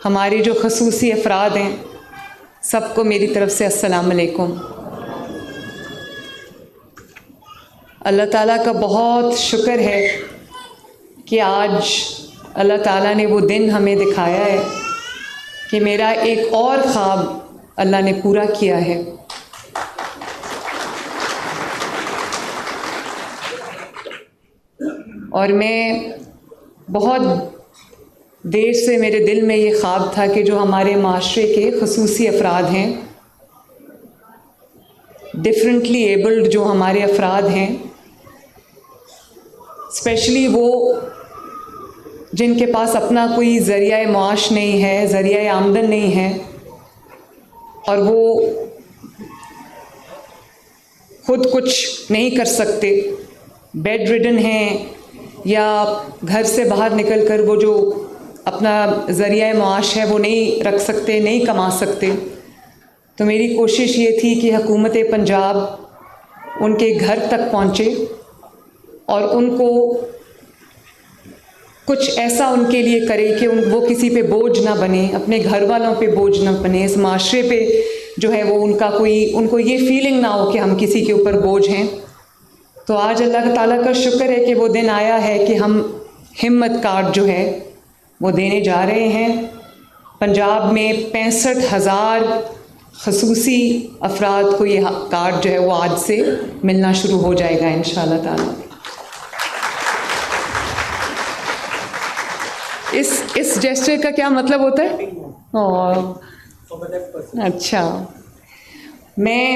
ہمارے جو خصوصی افراد ہیں سب کو میری طرف سے السلام علیکم۔ اللہ تعالیٰ کا بہت شکر ہے کہ آج اللہ تعالیٰ نے وہ دن ہمیں دکھایا ہے کہ میرا ایک اور خواب اللہ نے پورا کیا ہے۔ اور میں بہت دیر سے میرے دل میں یہ خواب تھا کہ جو ہمارے معاشرے کے خصوصی افراد ہیں، ڈفرینٹلی ایبلڈ جو ہمارے افراد ہیں، اسپیشلی وہ جن کے پاس اپنا کوئی ذریعہ معاش نہیں ہے، ذریعہ آمدن نہیں ہے، اور وہ خود کچھ نہیں کر سکتے، بیڈ ریڈن ہیں، یا گھر سے باہر نکل کر وہ جو اپنا ذریعہ معاش ہے وہ نہیں رکھ سکتے، نہیں کما سکتے۔ تو میری کوشش یہ تھی کہ حکومت پنجاب ان کے گھر تک پہنچے اور ان کو کچھ ایسا ان کے لیے کرے کہ وہ کسی پہ بوجھ نہ بنے، اپنے گھر والوں پہ بوجھ نہ بنے، اس معاشرے پہ جو ہے وہ ان کو یہ فیلنگ نہ ہو کہ ہم کسی کے اوپر بوجھ ہیں۔ تو آج اللہ تعالیٰ کا شکر ہے کہ وہ دن آیا ہے کہ ہم ہمت کارڈ جو ہے وہ دینے جا رہے ہیں۔ پنجاب میں 65,000 خصوصی افراد کو یہ کارڈ جو ہے وہ آج سے ملنا شروع ہو جائے گا انشاءاللہ تعالیٰ۔ اس جیسچر کا کیا مطلب ہوتا ہے؟ اچھا، میں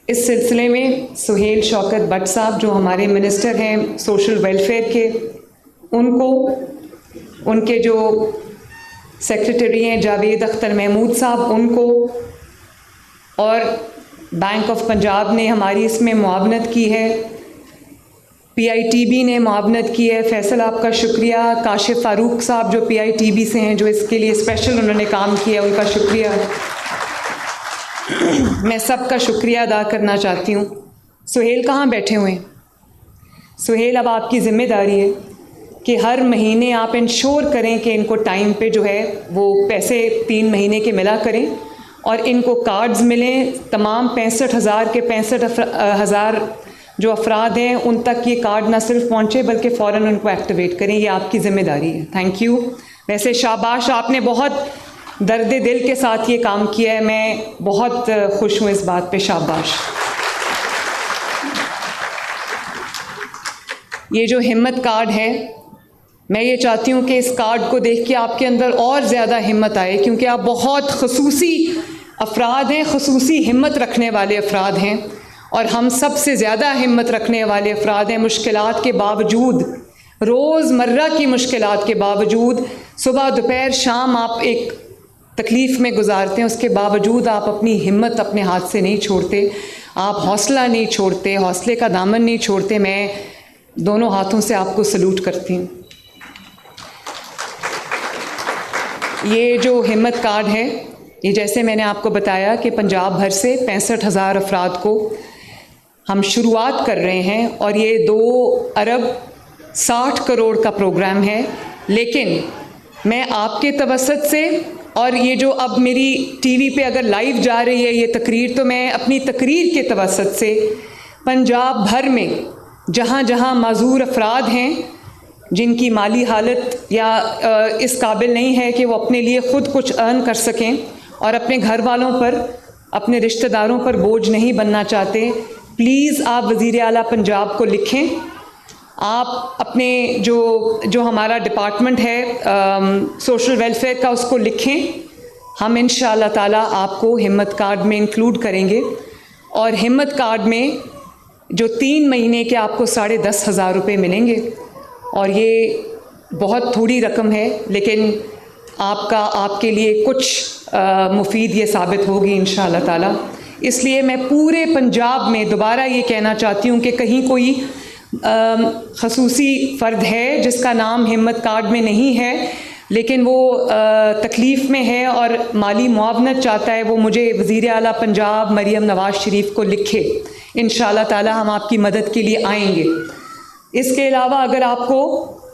اس سلسلے میں سہیل شوکت بٹ صاحب جو ہمارے منسٹر ہیں سوشل ویلفیئر کے، ان کو، ان کے جو سیکریٹری ہیں جاوید اختر محمود صاحب، ان کو، اور بینک آف پنجاب نے ہماری اس میں معاونت کی ہے، پی آئی ٹی بی نے معاونت کی ہے، فیصل آپ کا شکریہ، کاشف فاروق صاحب جو پی آئی ٹی بی سے ہیں جو اس کے لیے اسپیشل انہوں نے کام کیا، ان کا شکریہ، میں سب کا شکریہ ادا کرنا چاہتی ہوں۔ سہیل کہاں بیٹھے ہوئے ہیں؟ سہیل، اب آپ کی ذمہ داری ہے کہ ہر مہینے آپ انشور کریں کہ ان کو ٹائم پہ جو ہے وہ پیسے 3 مہینے کے ملا کریں، اور ان کو کارڈز ملیں، تمام 65,000 کے 65,000 جو افراد ہیں ان تک یہ کارڈ نہ صرف پہنچے بلکہ فوراً ان کو ایکٹیویٹ کریں، یہ آپ کی ذمہ داری ہے۔ Thank you. ویسے شاباش، آپ نے بہت درد دل کے ساتھ یہ کام کیا ہے، میں بہت خوش ہوں اس بات پہ، شاباش۔ یہ جو ہمت کارڈ ہے، میں یہ چاہتی ہوں کہ اس کارڈ کو دیکھ کے آپ کے اندر اور زیادہ ہمت آئے، کیونکہ آپ بہت خصوصی افراد ہیں، خصوصی ہمت رکھنے والے افراد ہیں، اور ہم سب سے زیادہ ہمت رکھنے والے افراد ہیں۔ مشکلات کے باوجود، روز مرہ کی مشکلات کے باوجود، صبح دوپہر شام آپ ایک تکلیف میں گزارتے ہیں، اس کے باوجود آپ اپنی ہمت اپنے ہاتھ سے نہیں چھوڑتے، آپ حوصلہ نہیں چھوڑتے، حوصلے کا دامن نہیں چھوڑتے۔ میں دونوں ہاتھوں سے آپ کو سلوٹ کرتی ہوں۔ یہ جو ہمت کارڈ ہے، یہ جیسے میں نے آپ کو بتایا کہ پنجاب بھر سے 65,000 افراد کو ہم شروعات کر رہے ہیں، اور یہ 2 ارب 60 کروڑ کا پروگرام ہے، لیکن میں آپ کے توسط سے، اور یہ جو اب میری ٹی وی پہ اگر لائیو جا رہی ہے یہ تقریر، تو میں اپنی تقریر کے توسط سے پنجاب بھر میں جہاں جہاں معذور افراد ہیں جن کی مالی حالت یا اس قابل نہیں ہے کہ وہ اپنے لیے خود کچھ ارن کر سکیں، اور اپنے گھر والوں پر، اپنے رشتہ داروں پر بوجھ نہیں بننا چاہتے، پلیز آپ وزیر اعلیٰ پنجاب کو لکھیں، آپ اپنے جو ہمارا ڈپارٹمنٹ ہے سوشل ویلفیئر کا، اس کو لکھیں، ہم انشاءاللہ تعالیٰ آپ کو ہمت کارڈ میں انکلوڈ کریں گے۔ اور ہمت کارڈ میں جو 3 مہینے کے آپ کو 10,500 روپے ملیں گے، اور یہ بہت تھوڑی رقم ہے، لیکن آپ کے لیے کچھ مفید یہ ثابت ہوگی انشاءاللہ تعالیٰ۔ اس لیے میں پورے پنجاب میں دوبارہ یہ کہنا چاہتی ہوں کہ کہیں کوئی خصوصی فرد ہے جس کا نام ہمت کارڈ میں نہیں ہے لیکن وہ تکلیف میں ہے اور مالی معاونت چاہتا ہے، وہ مجھے وزیر اعلیٰ پنجاب مریم نواز شریف کو لکھے، انشاءاللہ تعالی ہم آپ کی مدد کے لیے آئیں گے۔ اس کے علاوہ اگر آپ کو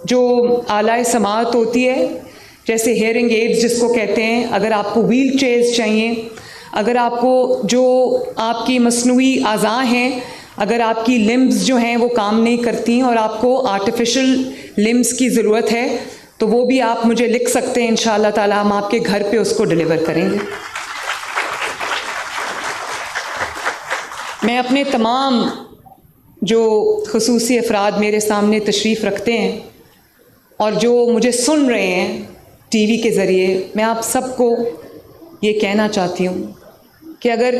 جو اعلیٰ سماعت ہوتی ہے جیسے ہیئرنگ ایڈز جس کو کہتے ہیں، اگر آپ کو ویل چیئرز چاہیے، اگر آپ کو جو آپ کی مصنوعی اعضاء ہیں، اگر آپ کی لمبز جو ہیں وہ کام نہیں کرتی اور آپ کو آرٹیفیشل لمبز کی ضرورت ہے، تو وہ بھی آپ مجھے لکھ سکتے ہیں، انشاءاللہ تعالی ہم آپ کے گھر پہ اس کو ڈلیور کریں گے۔ میں اپنے تمام جو خصوصی افراد میرے سامنے تشریف رکھتے ہیں اور جو مجھے سن رہے ہیں ٹی وی کے ذریعے، میں آپ سب کو یہ کہنا چاہتی ہوں کہ اگر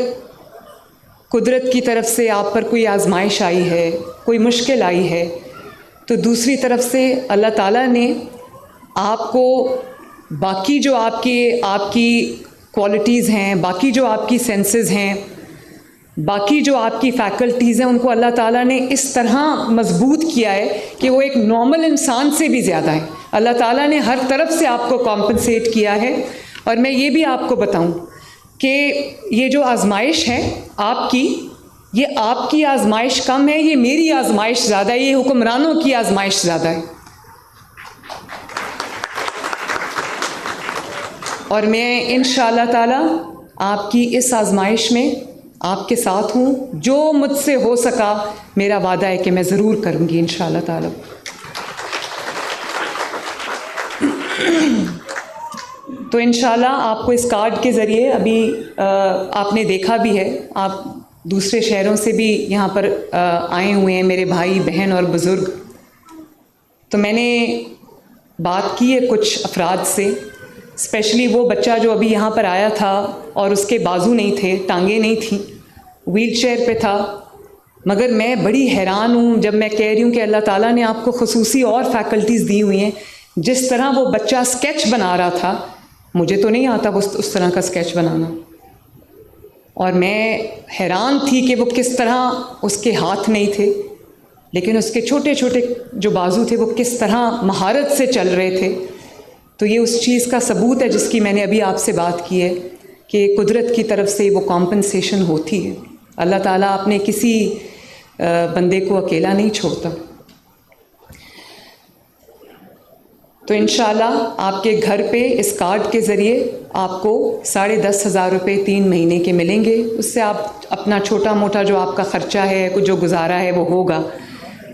قدرت کی طرف سے آپ پر کوئی آزمائش آئی ہے، کوئی مشکل آئی ہے، تو دوسری طرف سے اللہ تعالیٰ نے آپ کو باقی جو آپ کی کوالٹیز ہیں، باقی جو آپ کی سینسز ہیں، باقی جو آپ کی فیکلٹیز ہیں، ان کو اللہ تعالیٰ نے اس طرح مضبوط کیا ہے کہ وہ ایک نارمل انسان سے بھی زیادہ ہے۔ اللہ تعالیٰ نے ہر طرف سے آپ کو کمپنسیٹ کیا ہے۔ اور میں یہ بھی آپ کو بتاؤں کہ یہ جو آزمائش ہے آپ کی، یہ آپ کی آزمائش کم ہے، یہ میری آزمائش زیادہ ہے، یہ حکمرانوں کی آزمائش زیادہ ہے۔ اور میں انشاءاللہ تعالی آپ کی اس آزمائش میں آپ کے ساتھ ہوں، جو مجھ سے ہو سکا میرا وعدہ ہے کہ میں ضرور کروں گی انشاءاللہ تعالی۔ تو انشاءاللہ آپ کو اس کارڈ کے ذریعے ابھی آپ نے دیکھا بھی ہے، آپ دوسرے شہروں سے بھی یہاں پر آئے ہوئے ہیں میرے بھائی بہن اور بزرگ، تو میں نے بات کی ہے کچھ افراد سے، اسپیشلی وہ بچہ جو ابھی یہاں پر آیا تھا اور اس کے بازو نہیں تھے، ٹانگیں نہیں تھیں، ویل چیئر پہ تھا، مگر میں بڑی حیران ہوں جب میں کہہ رہی ہوں کہ اللہ تعالیٰ نے آپ کو خصوصی اور فیکلٹیز دی ہوئی ہیں۔ جس طرح وہ بچہ اسکیچ بنا رہا تھا، مجھے تو نہیں آتا اس طرح کا اسکیچ بنانا، اور میں حیران تھی کہ وہ کس طرح، اس کے ہاتھ نہیں تھے لیکن اس کے چھوٹے چھوٹے جو بازو تھے وہ کس طرح مہارت سے چل رہے تھے۔ تو یہ اس چیز کا ثبوت ہے جس کی میں نے ابھی آپ سے بات کی ہے کہ قدرت کی طرف سے وہ کمپنسیشن ہوتی ہے۔ اللہ تعالیٰ اپنے کسی بندے کو اکیلا نہیں چھوڑتا۔ تو انشاءاللہ آپ کے گھر پہ اس کارڈ کے ذریعے آپ کو 10,500 روپے 3 مہینے کے ملیں گے۔ اس سے آپ اپنا چھوٹا موٹا جو آپ کا خرچہ ہے، کچھ جو گزارا ہے وہ ہوگا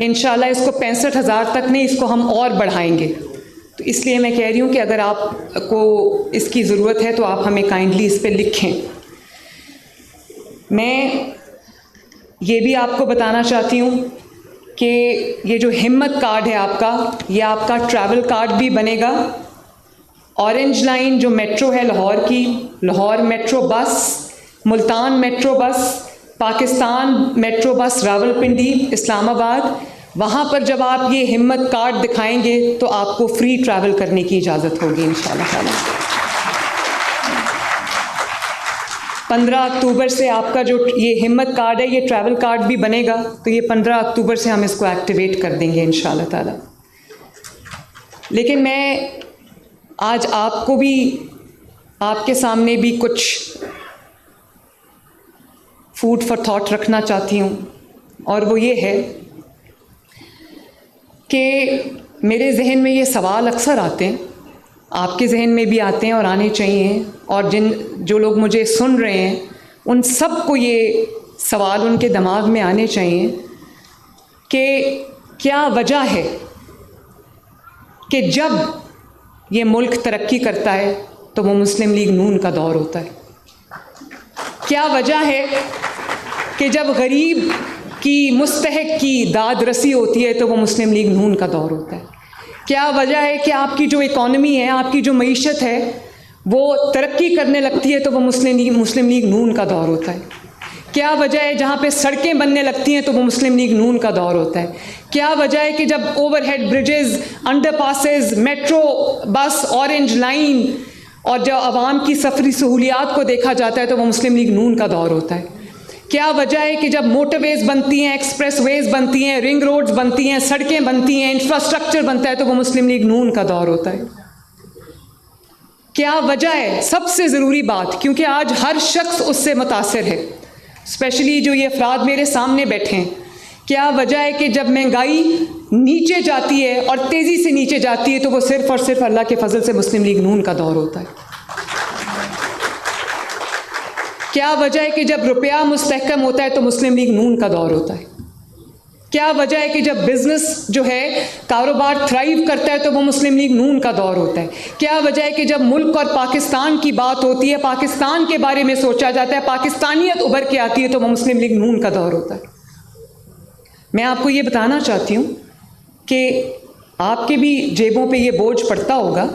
انشاءاللہ۔ اس کو 65,000 تک نہیں، اس کو ہم اور بڑھائیں گے۔ تو اس لیے میں کہہ رہی ہوں کہ اگر آپ کو اس کی ضرورت ہے تو آپ ہمیں کائنڈلی اس پہ لکھیں۔ میں یہ بھی آپ کو بتانا چاہتی ہوں کہ یہ جو ہمت کارڈ ہے آپ کا، یہ آپ کا ٹریول کارڈ بھی بنے گا۔ اورنج لائن جو میٹرو ہے لاہور کی، Lahore metro bus, Multan metro bus, Pakistan metro bus Rawalpindi, اسلام آباد، وہاں پر جب آپ یہ ہمت کارڈ دکھائیں گے تو آپ کو فری ٹریول کرنے کی اجازت ہوگی انشاءاللہ تعالی۔ 15 اکتوبر سے آپ کا جو یہ ہمت کارڈ ہے، یہ ٹریول کارڈ بھی بنے گا، تو یہ 15 اکتوبر سے ہم اس کو ایکٹیویٹ کر دیں گے انشاءاللہ تعالی۔ لیکن میں آج آپ کو بھی، آپ کے سامنے بھی کچھ فوڈ فار تھاٹ رکھنا چاہتی ہوں، اور وہ یہ ہے کہ میرے ذہن میں یہ سوال اکثر آتے ہیں، آپ کے ذہن میں بھی آتے ہیں اور آنے چاہیے، اور جو لوگ مجھے سن رہے ہیں ان سب کو یہ سوال ان کے دماغ میں آنے چاہیے کہ کیا وجہ ہے کہ جب یہ ملک ترقی کرتا ہے تو وہ مسلم لیگ نون کا دور ہوتا ہے؟ کیا وجہ ہے کہ جب غریب کی، مستحق کی داد رسی ہوتی ہے تو وہ مسلم لیگ نون کا دور ہوتا ہے؟ کیا وجہ ہے کہ آپ کی جو اکانومی ہے، آپ کی جو معیشت ہے وہ ترقی کرنے لگتی ہے تو وہ مسلم لیگ نون کا دور ہوتا ہے؟ کیا وجہ ہے جہاں پہ سڑکیں بننے لگتی ہیں تو وہ مسلم لیگ نون کا دور ہوتا ہے؟ کیا وجہ ہے کہ جب overhead bridges, underpasses, metro bus, orange line اور جو عوام کی سفری سہولیات کو دیکھا جاتا ہے تو وہ مسلم لیگ نون کا دور ہوتا ہے؟ کیا وجہ ہے کہ جب موٹر ویز بنتی ہیں، ایکسپریس ویز بنتی ہیں، رنگ روڈز بنتی ہیں، سڑکیں بنتی ہیں، انفراسٹرکچر بنتا ہے تو وہ مسلم لیگ نون کا دور ہوتا ہے؟ کیا وجہ ہے؟ سب سے ضروری بات، کیونکہ آج ہر شخص اس سے متاثر ہے، اسپیشلی جو یہ افراد میرے سامنے بیٹھے ہیں، کیا وجہ ہے کہ جب مہنگائی نیچے جاتی ہے اور تیزی سے نیچے جاتی ہے تو وہ صرف اور صرف اللہ کے فضل سے مسلم لیگ نون کا دور ہوتا ہے۔ کیا وجہ ہے کہ جب روپیہ مستحکم ہوتا ہے تو مسلم لیگ نون کا دور ہوتا ہے؟ کیا وجہ ہے کہ جب بزنس جو ہے کاروبار تھرائیو کرتا ہے تو وہ مسلم لیگ نون کا دور ہوتا ہے؟ کیا وجہ ہے کہ جب ملک اور پاکستان کی بات ہوتی ہے، پاکستان کے بارے میں سوچا جاتا ہے، پاکستانیت ابھر کے آتی ہے تو وہ مسلم لیگ نون کا دور ہوتا ہے؟ میں آپ کو یہ بتانا چاہتی ہوں کہ آپ کے بھی جیبوں پہ یہ بوجھ پڑتا ہوگا۔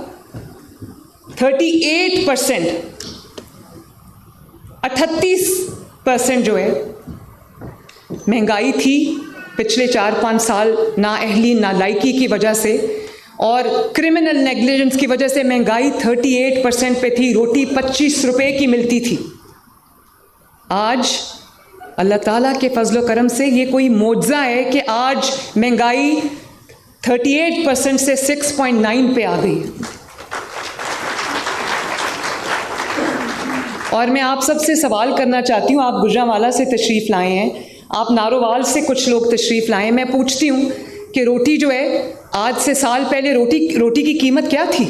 38% 38% جو ہے مہنگائی تھی پچھلے 4-5 سال نااہلی نالائکی کی وجہ سے اور کرمنل نیگلیجنس کی وجہ سے مہنگائی 38% پہ تھی۔ روٹی 25 روپے کی ملتی تھی۔ آج اللہ تعالیٰ کے فضل و کرم سے یہ کوئی معجزہ ہے کہ آج مہنگائی 38% سے 6.9 پہ آ گئی ہے۔ اور میں آپ سب سے سوال کرنا چاہتی ہوں، آپ گجرانوالہ سے تشریف لائے ہیں، آپ نارووال سے کچھ لوگ تشریف لائے ہیں، میں پوچھتی ہوں کہ روٹی جو ہے آج سے سال پہلے روٹی کی قیمت کیا تھی؟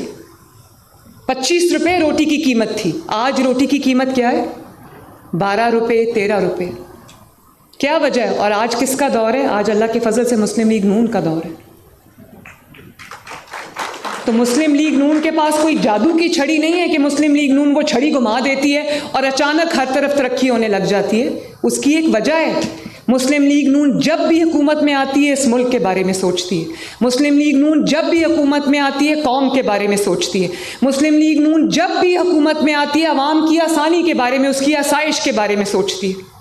25 روپے روٹی کی قیمت تھی۔ آج روٹی کی قیمت کیا ہے؟ 12 روپے 13 روپے۔ کیا وجہ ہے؟ اور آج کس کا دور ہے؟ آج اللہ کے فضل سے مسلم لیگ نون کا دور ہے۔ تو مسلم لیگ نون کے پاس کوئی جادو کی چھڑی نہیں ہے کہ مسلم لیگ نون وہ چھڑی گھما دیتی ہے اور اچانک ہر طرف ترقی ہونے لگ جاتی ہے۔ اس کی ایک وجہ ہے۔ مسلم لیگ نون جب بھی حکومت میں آتی ہے اس ملک کے بارے میں سوچتی ہے۔ مسلم لیگ نون جب بھی حکومت میں آتی ہے قوم کے بارے میں سوچتی ہے۔ مسلم لیگ نون جب بھی حکومت میں آتی ہے عوام کی آسانی کے بارے میں، اس کی آسائش کے بارے میں سوچتی ہے،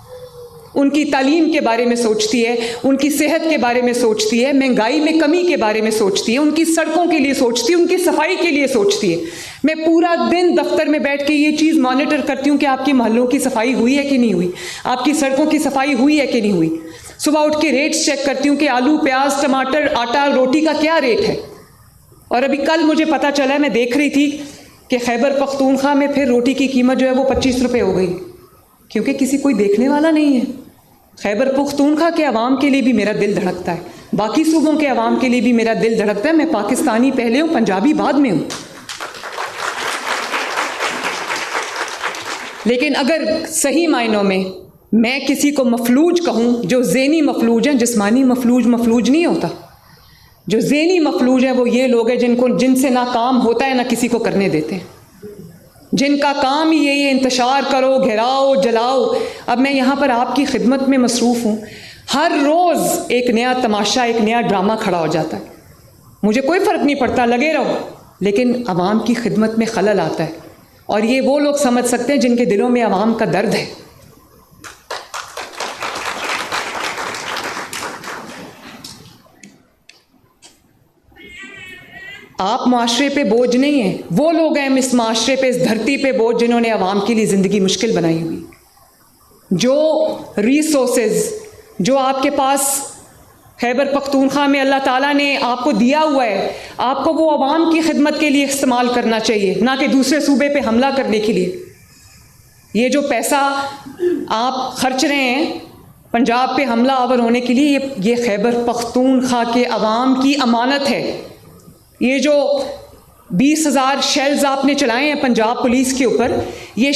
ان کی تعلیم کے بارے میں سوچتی ہے، ان کی صحت کے بارے میں سوچتی ہے، مہنگائی میں کمی کے بارے میں سوچتی ہے، ان کی سڑکوں کے لیے سوچتی ہے، ان کی صفائی کے لیے سوچتی ہے۔ میں پورا دن دفتر میں بیٹھ کے یہ چیز مانیٹر کرتی ہوں کہ آپ کی محلوں کی صفائی ہوئی ہے کہ نہیں ہوئی، آپ کی سڑکوں کی صفائی ہوئی ہے کہ نہیں ہوئی۔ صبح اٹھ کے ریٹس چیک کرتی ہوں کہ آلو، پیاز، ٹماٹر، آٹا، روٹی کا کیا ریٹ ہے۔ اور ابھی کل مجھے پتہ چلا ہے، میں دیکھ رہی تھی کہ خیبر پختونخوا میں پھر روٹی کی قیمت جو ہے وہ 25 روپے ہو گئی، کیونکہ کسی کوئی دیکھنے والا نہیں ہے۔ خیبر پختونخوا کے عوام کے لیے بھی میرا دل دھڑکتا ہے، باقی صوبوں کے عوام کے لیے بھی میرا دل دھڑکتا ہے۔ میں پاکستانی پہلے ہوں، پنجابی بعد میں ہوں، لیکن اگر صحیح معنوں میں کسی کو مفلوج کہوں، جو ذہنی مفلوج ہیں، جسمانی مفلوج نہیں ہوتا، جو ذہنی مفلوج ہیں وہ یہ لوگ ہیں جن سے نہ کام ہوتا ہے نہ کسی کو کرنے دیتے ہیں، جن کا کام ہی یہی ہے انتشار کرو، گھراؤ، جلاؤ۔ اب میں یہاں پر آپ کی خدمت میں مصروف ہوں، ہر روز ایک نیا تماشا، ایک نیا ڈرامہ کھڑا ہو جاتا ہے، مجھے کوئی فرق نہیں پڑتا، لگے رہو، لیکن عوام کی خدمت میں خلل آتا ہے، اور یہ وہ لوگ سمجھ سکتے ہیں جن کے دلوں میں عوام کا درد ہے۔ آپ معاشرے پہ بوجھ نہیں ہیں، وہ لوگ ہیں اس معاشرے پہ، اس دھرتی پہ بوجھ جنہوں نے عوام کے لیے زندگی مشکل بنائی ہوئی۔ جو ریسورسز جو آپ کے پاس خیبر پختونخوا میں اللہ تعالیٰ نے آپ کو دیا ہوا ہے، آپ کو وہ عوام کی خدمت کے لیے استعمال کرنا چاہیے، نہ کہ دوسرے صوبے پہ حملہ کرنے کے لیے۔ یہ جو پیسہ آپ خرچ رہے ہیں پنجاب پہ حملہ آور ہونے کے لیے، یہ خیبر پختونخوا کے عوام کی امانت ہے۔ یہ جو 20,000 شیلز آپ نے چلائے ہیں پنجاب پولیس کے اوپر، یہ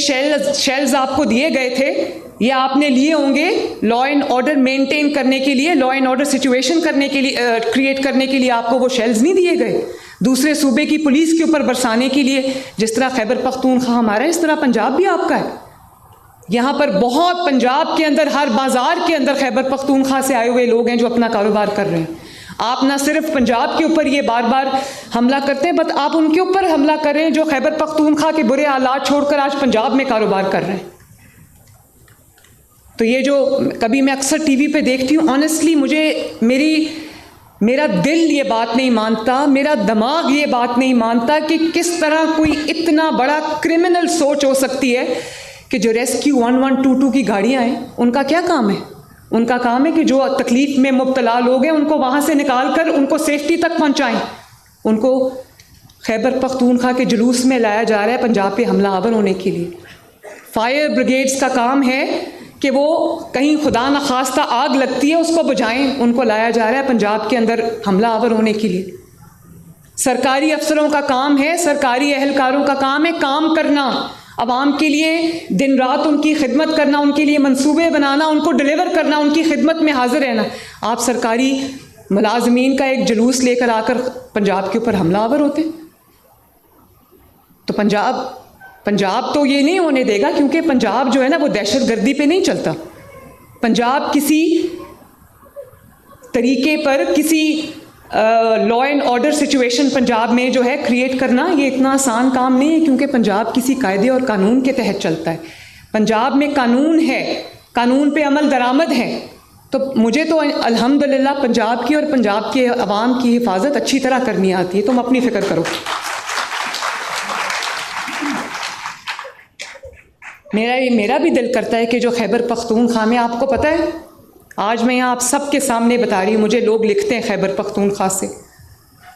شیلز آپ کو دیے گئے تھے، یہ آپ نے لیے ہوں گے لا اینڈ آرڈر مینٹین کرنے کے لیے، لا اینڈ آرڈر سچویشن کریٹ کرنے کے لیے آپ کو وہ شیلز نہیں دیے گئے دوسرے صوبے کی پولیس کے اوپر برسانے کے لیے۔ جس طرح خیبر پختونخوا ہمارا ہے، اس طرح پنجاب بھی آپ کا ہے۔ یہاں پر بہت پنجاب کے اندر ہر بازار کے اندر خیبر پختونخوا سے آئے ہوئے لوگ ہیں جو اپنا کاروبار کر رہے ہیں۔ آپ نہ صرف پنجاب کے اوپر یہ بار بار حملہ کرتے ہیں، بٹ آپ ان کے اوپر حملہ کر رہے ہیں جو خیبر پختونخوا کے برے حالات چھوڑ کر آج پنجاب میں کاروبار کر رہے ہیں۔ تو یہ جو کبھی میں اکثر ٹی وی پہ دیکھتی ہوں، آنیسٹلی میرا دل یہ بات نہیں مانتا، میرا دماغ یہ بات نہیں مانتا کہ کس طرح کوئی اتنا بڑا کرمنل سوچ ہو سکتی ہے کہ جو ریسکیو 1122 کی گاڑیاں ہیں ان کا کیا کام ہے؟ ان کا کام ہے کہ جو تکلیف میں مبتلا لوگ ہیں ان کو وہاں سے نکال کر ان کو سیفٹی تک پہنچائیں۔ ان کو خیبر پختونخوا کے جلوس میں لایا جا رہا ہے پنجاب پہ حملہ آور ہونے کے لیے۔ فائر بریگیڈز کا کام ہے کہ وہ کہیں خدا نخواستہ آگ لگتی ہے اس کو بجھائیں، ان کو لایا جا رہا ہے پنجاب کے اندر حملہ آور ہونے کے لیے۔ سرکاری افسروں کا کام ہے، سرکاری اہلکاروں کا کام ہے کام کرنا، عوام کے لیے دن رات ان کی خدمت کرنا، ان کے لیے منصوبے بنانا، ان کو ڈلیور کرنا، ان کی خدمت میں حاضر رہنا۔ آپ سرکاری ملازمین کا ایک جلوس لے کر آ کر پنجاب کے اوپر حملہ آور ہوتے، تو پنجاب تو یہ نہیں ہونے دے گا، کیونکہ پنجاب جو ہے نا وہ دہشت گردی پہ نہیں چلتا۔ پنجاب کسی طریقے پر کسی لا اینڈ آرڈر سچویشن پنجاب میں جو ہے کریٹ کرنا یہ اتنا آسان کام نہیں ہے، کیونکہ پنجاب کسی قاعدے اور قانون کے تحت چلتا ہے۔ پنجاب میں قانون ہے، قانون پہ عمل درآمد ہے، تو مجھے تو الحمدللہ پنجاب کی اور پنجاب کے عوام کی حفاظت اچھی طرح کرنی آتی ہے، تم اپنی فکر کرو۔ میرا بھی دل کرتا ہے کہ جو خیبر پختونخوا میں، آپ کو پتہ ہے آج میں یہاں آپ سب کے سامنے بتا رہی ہوں، مجھے لوگ لکھتے ہیں خیبر پختونخوا سے،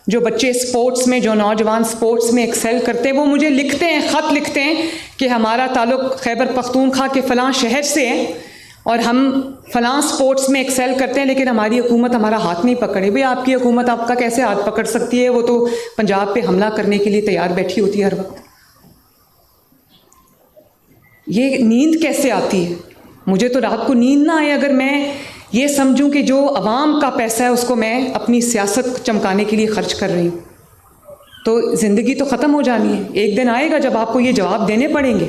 جو بچے سپورٹس میں، جو نوجوان سپورٹس میں ایکسل کرتے ہیں، وہ مجھے لکھتے ہیں، خط لکھتے ہیں کہ ہمارا تعلق خیبر پختونخوا کے فلاں شہر سے ہے اور ہم فلاں سپورٹس میں ایکسل کرتے ہیں، لیکن ہماری حکومت ہمارا ہاتھ نہیں پکڑے۔ بھئی آپ کی حکومت آپ کا کیسے ہاتھ پکڑ سکتی ہے؟ وہ تو پنجاب پہ حملہ کرنے کے لیے تیار بیٹھی ہوتی ہے ہر وقت۔ یہ نیند کیسے آتی ہے؟ مجھے تو رات کو نیند نہ آئے اگر میں یہ سمجھوں کہ جو عوام کا پیسہ ہے اس کو میں اپنی سیاست چمکانے کے لیے خرچ کر رہی ہوں، تو زندگی تو ختم ہو جانی ہے۔ ایک دن آئے گا جب آپ کو یہ جواب دینے پڑیں گے۔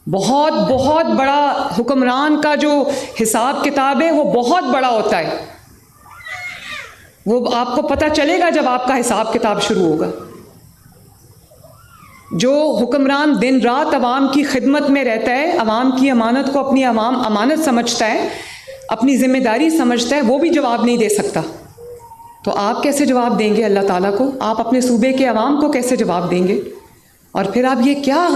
بہت بہت بڑا حکمران کا جو حساب کتاب ہے وہ بہت بڑا ہوتا ہے، وہ آپ کو پتہ چلے گا جب آپ کا حساب کتاب شروع ہوگا۔ جو حکمران دن رات عوام کی خدمت میں رہتا ہے، عوام کی امانت کو اپنی امانت سمجھتا ہے، اپنی ذمہ داری سمجھتا ہے، وہ بھی جواب نہیں دے سکتا، تو آپ کیسے جواب دیں گے اللہ تعالیٰ کو؟ آپ اپنے صوبے کے عوام کو کیسے جواب دیں گے؟ اور پھر آپ یہ کیا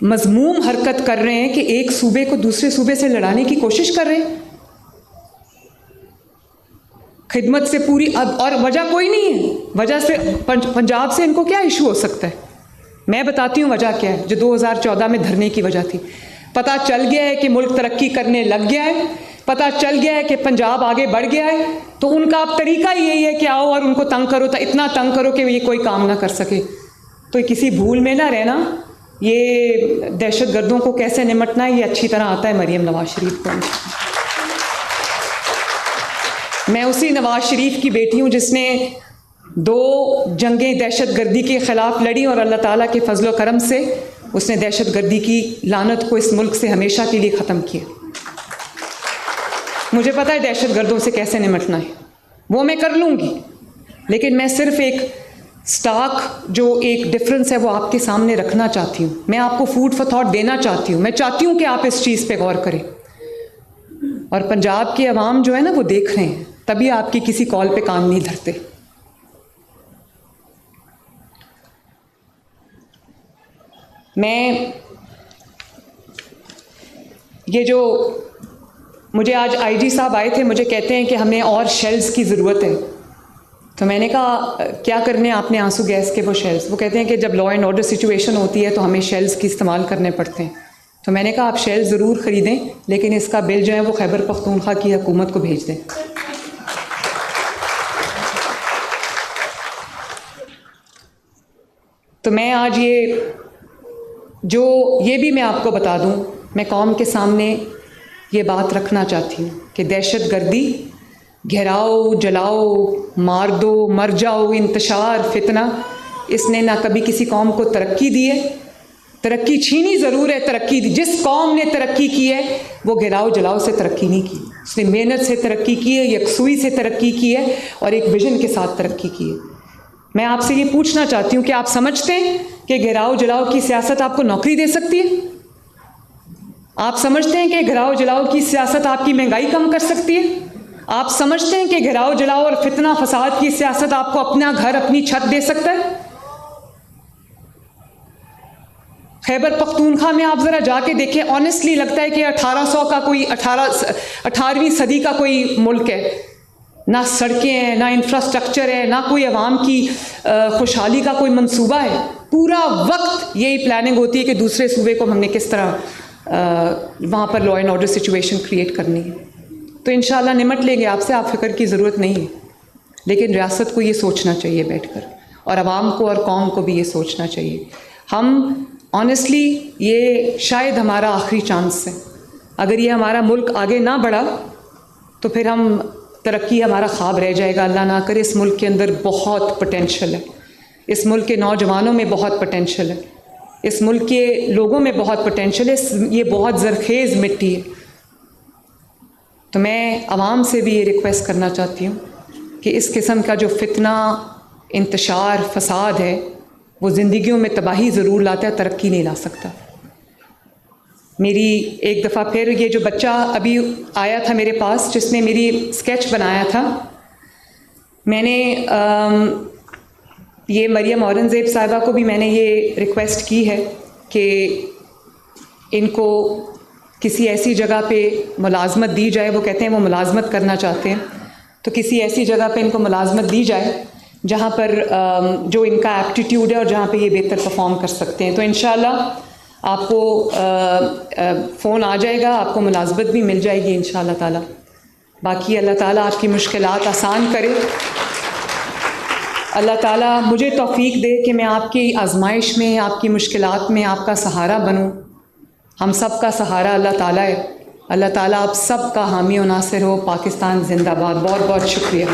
مذموم حرکت کر رہے ہیں کہ ایک صوبے کو دوسرے صوبے سے لڑانے کی کوشش کر رہے ہیں؟ خدمت سے پوری اور وجہ کوئی نہیں ہے، وجہ سے پنجاب سے ان کو کیا ایشو ہو سکتا ہے؟ میں بتاتی ہوں وجہ کیا ہے، جو 2014 میں دھرنے کی وجہ تھی۔ پتہ چل گیا ہے کہ ملک ترقی کرنے لگ گیا ہے، پتہ چل گیا ہے کہ پنجاب آگے بڑھ گیا ہے، تو ان کا اب طریقہ یہی ہے کہ آؤ اور ان کو تنگ کرو، تو اتنا تنگ کرو کہ یہ کوئی کام نہ کر سکے۔ تو کسی بھول میں نہ رہنا، یہ دہشت گردوں کو کیسے نمٹنا ہے یہ اچھی طرح آتا ہے مریم نواز شریف کو۔ میں اسی نواز شریف کی بیٹی ہوں جس نے 2 جنگیں دہشت گردی کے خلاف لڑی، اور اللہ تعالیٰ کے فضل و کرم سے اس نے دہشت گردی کی لعنت کو اس ملک سے ہمیشہ کے لیے ختم کیا۔ مجھے پتہ ہے دہشت گردوں سے کیسے نمٹنا ہے، وہ میں کر لوں گی، لیکن میں صرف ایک سٹاک جو ایک ڈفرنس ہے وہ آپ کے سامنے رکھنا چاہتی ہوں، میں آپ کو فوڈ فار تھاٹ دینا چاہتی ہوں، میں چاہتی ہوں کہ آپ اس چیز پہ غور کریں، اور پنجاب کے عوام جو ہے نا وہ دیکھ رہے ہیں، تبھی آپ کی کسی کال پہ کان نہیں دھرتے۔ میں یہ جو مجھے آج آئی جی صاحب آئے تھے، مجھے کہتے ہیں کہ ہمیں اور شیلز کی ضرورت ہے، تو میں نے کہا کیا کرنے آپ نے آنسو گیس کے وہ شیلز؟ وہ کہتے ہیں کہ جب لا اینڈ آرڈر سچویشن ہوتی ہے تو ہمیں شیلز کی استعمال کرنے پڑتے ہیں۔ تو میں نے کہا آپ شیلز ضرور خریدیں، لیکن اس کا بل جو ہے وہ خیبر پختونخوا کی حکومت کو بھیج دیں۔ تو میں آج یہ بھی میں آپ کو بتا دوں، میں قوم کے سامنے یہ بات رکھنا چاہتی ہوں کہ دہشت گردی، گھیراؤ، جلاؤ، مار دو، مر جاؤ، انتشار، فتنہ، اس نے نہ کبھی کسی قوم کو ترقی دی ہے، ترقی چھینی ضرور ہے، ترقی دی۔ جس قوم نے ترقی کی ہے وہ گھیراؤ جلاؤ سے ترقی نہیں کی، اس نے محنت سے ترقی کی ہے، یکسوئی سے ترقی کی ہے، اور ایک ویژن کے ساتھ ترقی کی ہے۔ میں آپ سے یہ پوچھنا چاہتی ہوں کہ آپ سمجھتے ہیں کہ گھیراؤ جلاؤ کی سیاست آپ کو نوکری دے سکتی ہے؟ آپ سمجھتے ہیں کہ گھیراؤ جلاؤ کی سیاست آپ کی مہنگائی کم کر سکتی ہے؟ آپ سمجھتے ہیں کہ گھیراؤ جلاؤ اور فتنہ فساد کی سیاست آپ کو اپنا گھر، اپنی چھت دے سکتا ہے؟ خیبر پختونخوا میں آپ ذرا جا کے دیکھیں، آنیسٹلی لگتا ہے کہ 1800 کا کوئی 18ویں صدی کا کوئی ملک ہے، نہ سڑکیں ہیں، نہ انفراسٹرکچر ہے، نہ کوئی عوام کی خوشحالی کا کوئی منصوبہ ہے۔ پورا وقت یہی پلاننگ ہوتی ہے کہ دوسرے صوبے کو ہم نے کس طرح وہاں پر law and order situation create کرنی ہے. تو انشاءاللہ نمٹ لیں گے آپ سے، آپ فکر کی ضرورت نہیں ہے. لیکن ریاست کو یہ سوچنا چاہیے بیٹھ کر، اور عوام کو اور قوم کو بھی یہ سوچنا چاہیے. ہم آنیسٹلی یہ شاید ہمارا آخری چانس ہے. اگر یہ ہمارا ملک آگے نہ بڑھا تو پھر ہم ترقی ہمارا خواب رہ جائے گا. اللہ نہ کرے. اس ملک کے اندر بہت پوٹینشیل ہے، اس ملک کے نوجوانوں میں بہت پوٹینشیل ہے، اس ملک کے لوگوں میں بہت پوٹینشیل ہے. یہ بہت زرخیز مٹی ہے. تو میں عوام سے بھی یہ ریکویسٹ کرنا چاہتی ہوں کہ اس قسم کا جو فتنہ، انتشار، فساد ہے وہ زندگیوں میں تباہی ضرور لاتا ہے، ترقی نہیں لا سکتا. میری ایک دفعہ پھر یہ جو بچہ ابھی آیا تھا میرے پاس جس نے میری اسکیچ بنایا تھا، میں نے یہ مریم اورنگزیب صاحبہ کو بھی میں نے یہ ریکویسٹ کی ہے کہ ان کو کسی ایسی جگہ پہ ملازمت دی جائے. وہ کہتے ہیں وہ ملازمت کرنا چاہتے ہیں، تو کسی ایسی جگہ پہ ان کو ملازمت دی جائے جہاں پر جو ان کا ایپٹیٹیوڈ ہے اور جہاں پہ یہ بہتر پرفارم کر سکتے ہیں. تو انشاءاللہ آپ کو فون آ جائے گا، آپ کو ملازمت بھی مل جائے گی انشاءاللہ تعالیٰ. باقی اللہ تعالیٰ آپ کی مشکلات آسان کرے. اللہ تعالیٰ مجھے توفیق دے کہ میں آپ کی آزمائش میں، آپ کی مشکلات میں آپ کا سہارا بنوں. ہم سب کا سہارا اللہ تعالیٰ ہے. اللہ تعالیٰ آپ سب کا حامی و ناصر ہو. پاکستان زندہ باد. بہت بہت شکریہ.